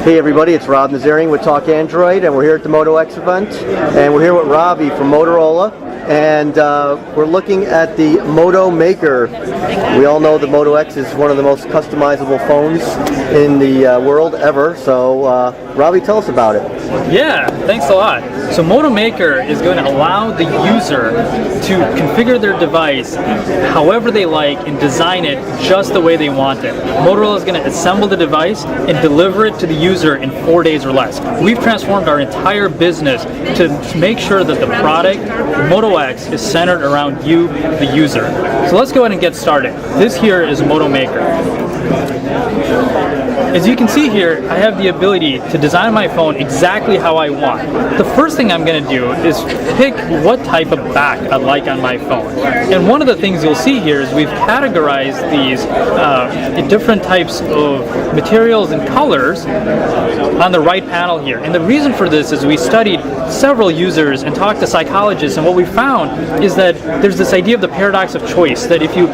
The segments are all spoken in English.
Hey everybody, it's Rob Nazarian with Talk Android, and we're here at the Moto X event, and we're here with Robbie from Motorola, and we're looking at the Moto Maker. We all know the Moto X is one of the most customizable phones in the world ever, so Robbie, tell us about it. Yeah, thanks a lot. So Moto Maker is going to allow the user to configure their device however they like and design it just the way they want it. Motorola is going to assemble the device and deliver it to the user in 4 days or less. We've transformed our entire business to make sure that the product, Moto X, is centered around you, the user. So let's go ahead and get started. This here is Moto Maker. As you can see here, I have the ability to design my phone exactly how I want. The first thing I'm going to do is pick what type of back I'd like on my phone. And one of the things you'll see here is we've categorized these in different types of materials and colors on the right panel here. And the reason for this is we studied several users and talked to psychologists, and what we found is that there's this idea of the paradox of choice, that if you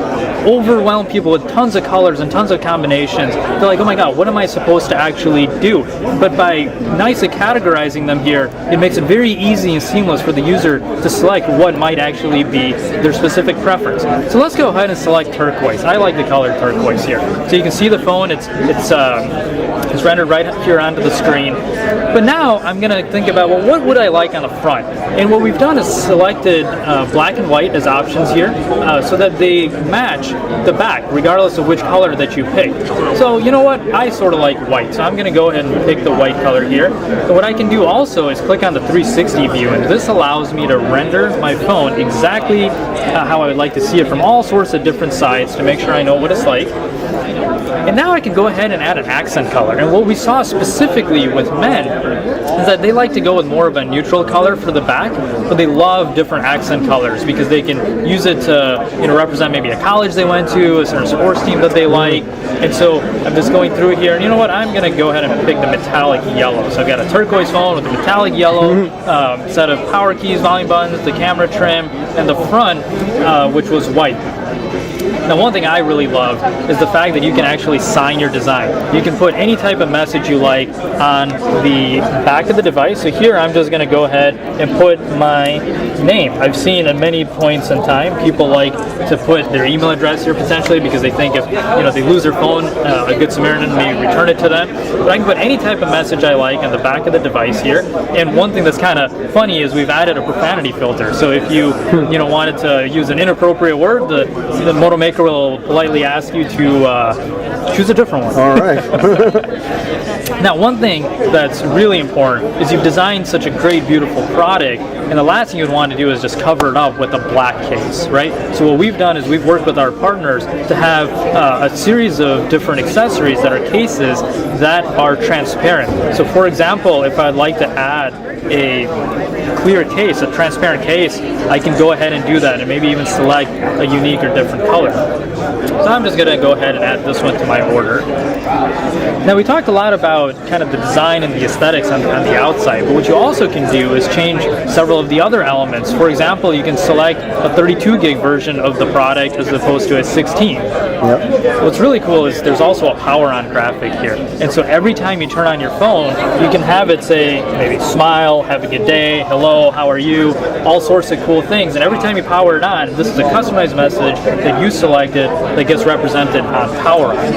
overwhelm people with tons of colors and tons of combinations, they're like, oh my god, what am I supposed to actually do? But by nicely categorizing them here, it makes it very easy and seamless for the user to select what might actually be their specific preference. So let's go ahead and select turquoise. I like the color turquoise here. So you can see the phone, it's rendered right here onto the screen. But now I'm going to think about, well, what would I like on the front? And what we've done is selected black and white as options here so that they match the back regardless of which color that you pick. So you know what, I sort of like white, so I'm going to go ahead and pick the white color here. And what I can do also is click on the 360 view, and this allows me to render my phone exactly how I would like to see it from all sorts of different sides to make sure I know what it's like. And now I can go ahead and add an accent color. And what we saw specifically with men is that they like to go with more of a neutral color for the back, but they love different accent colors because they can use it to represent maybe a college they went to, a certain sports team that they like. And so I'm just going through here, and you know what, I'm going to go ahead and pick the metallic yellow. So I've got a turquoise phone with a metallic yellow set of power keys, volume buttons, the camera trim, and the front, which was white. Now, one thing I really love is the fact that you can actually sign your design. You can put any type of message you like on the back of the device. So here I'm just going to go ahead and put my name. I've seen at many points in time people like to put their email address here potentially because they think if they lose their phone, a good Samaritan may return it to them. But I can put any type of message I like on the back of the device here. And one thing that's kind of funny is we've added a profanity filter. So if you wanted to use an inappropriate word, the Moto Maker will politely ask you to choose a different one. All right. Now, one thing that's really important is you've designed such a great, beautiful product, and the last thing you'd want to do is just cover it up with a black case, right? So what we've done is we've worked with our partners to have a series of different accessories that are cases that are transparent. So for example, if I'd like to add a clear case, a transparent case, I can go ahead and do that and maybe even select a unique or different color. So I'm just going to go ahead and add this one to my order. Now, we talked a lot about kind of the design and the aesthetics on the outside, but what you also can do is change several of the other elements. For example, you can select a 32 gig version of the product as opposed to a 16. Yep. What's really cool is there's also a power on graphic here. And so every time you turn on your phone, you can have it say maybe smile, have a good day, hello, how are you, all sorts of cool things. And every time you power it on, this is a customized message that you selected that gets represented on power on.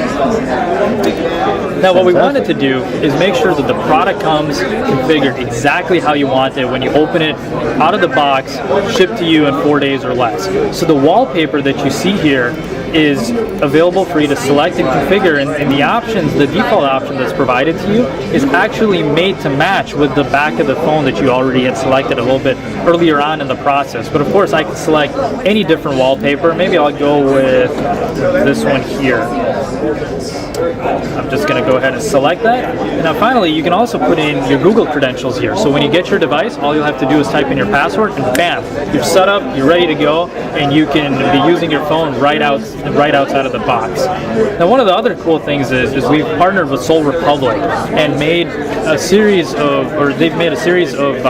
Now, what we wanted to do is make sure that the product comes configured exactly how you want it when you open it out of the box, shipped to you in 4 days or less. So the wallpaper that you see here is available for you to select and configure, and the options, the default option that's provided to you is actually made to match with the back of the phone that you already had selected a little bit earlier on in the process. But of course, I can select any different wallpaper. Maybe I'll go with this one here. I'm just going to go ahead and select that. And now finally, you can also put in your Google credentials here. So when you get your device, all you'll have to do is type in your password, and bam, you're set up, you're ready to go, and you can be using your phone right outside of the box. Now, one of the other cool things is we've partnered with Soul Republic and made a series of, they've made a series of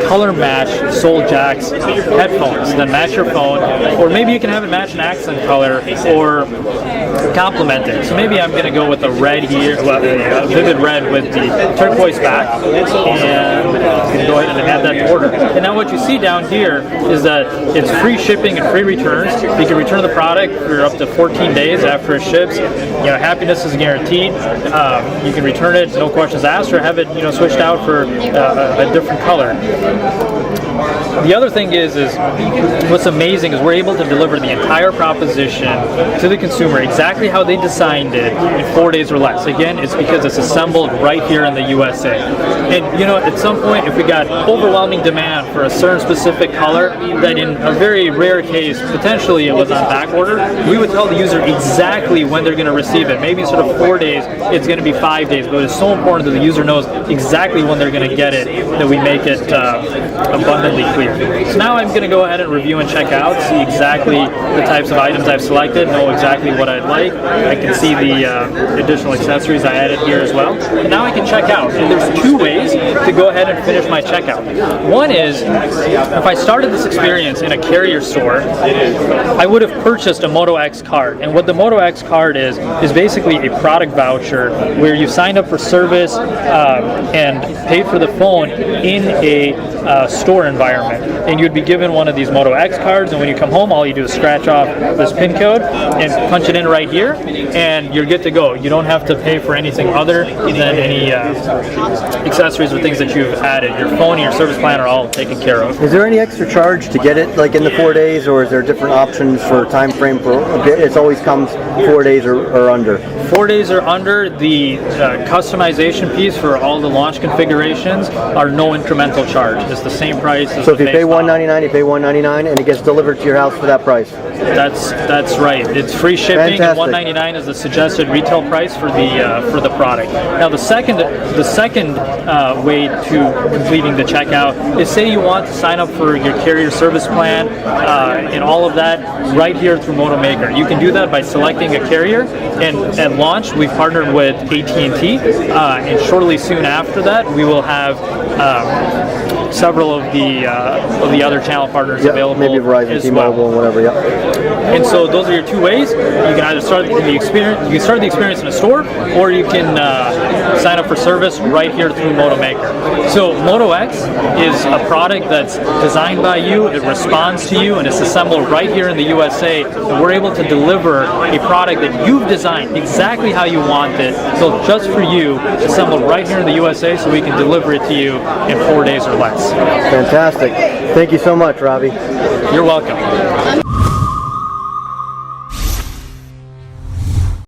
color match Soul Jacks headphones that match your phone, or maybe you can have it match an accent color, or complement it. So maybe I'm going to go with a red here, well, a vivid red with the turquoise back, and I'm going to go ahead and add that to order. And now what you see down here is that it's free shipping and free returns. You can return the product for up to 14 days after it ships. Happiness is guaranteed. You can return it, no questions asked, or have it switched out for a different color. The other thing is what's amazing is we're able to deliver the entire proposition to the consumer exactly how they designed it in 4 days or less. Again, it's because it's assembled right here in the USA. And at some point, if we got overwhelming demand for a certain specific color, that in a very rare case, potentially it was on back order, we would tell the user exactly when they're going to receive it. Maybe instead of 4 days, it's going to be 5 days, but it's so important that the user knows exactly when they're going to get it that we make it abundantly clear. So now I'm going to go ahead and review and check out, see exactly the types of items I've selected, know exactly what I'd like. I can see the additional accessories I added here as well. And now I can check out. And there's two ways to go ahead and finish my checkout. One is, if I started this experience in a carrier store, I would have purchased a Moto X card. And what the Moto X card is basically a product voucher where you signed up for service and paid for the phone in a store environment. And you'd be given one of these Moto X cards, and when you come home, all you do is scratch off this PIN code and punch it in right here, and you're good to go. You don't have to pay for anything other than any accessories or things that you've added. Your phone and your service plan are all taken care of. Is there any extra charge to get it like in the 4 days, or is there different options for time frame for it always comes 4 days or under? 4 days or under. The customization piece for all the launch configurations are no incremental charge. It's the same price as so if you pay $199, $199, you pay $199, and it gets delivered to your house for that price. That's right. It's free shipping. Fantastic. And $199 is the suggested retail price for the product. Now the second way to completing the checkout is, say you want to sign up for your carrier service plan and all of that right here through Motomaker. You can do that by selecting a carrier, and at launch we've partnered with AT&T, and shortly soon after that we will have several of the other channel partners available. Maybe Verizon, T-Mobile, and whatever. And so those are your two ways. You can either start the experience. You can start the experience in a store, or you can sign up for service right here through Motomaker. So Moto X is a product that's designed by you. It responds to you, and it's assembled right here in the USA. And we're able to deliver a product that you've designed exactly how you want it, built just for you, assembled right here in the USA, so we can deliver it to you in 4 days or less. Fantastic. Thank you so much, Robbie. You're welcome.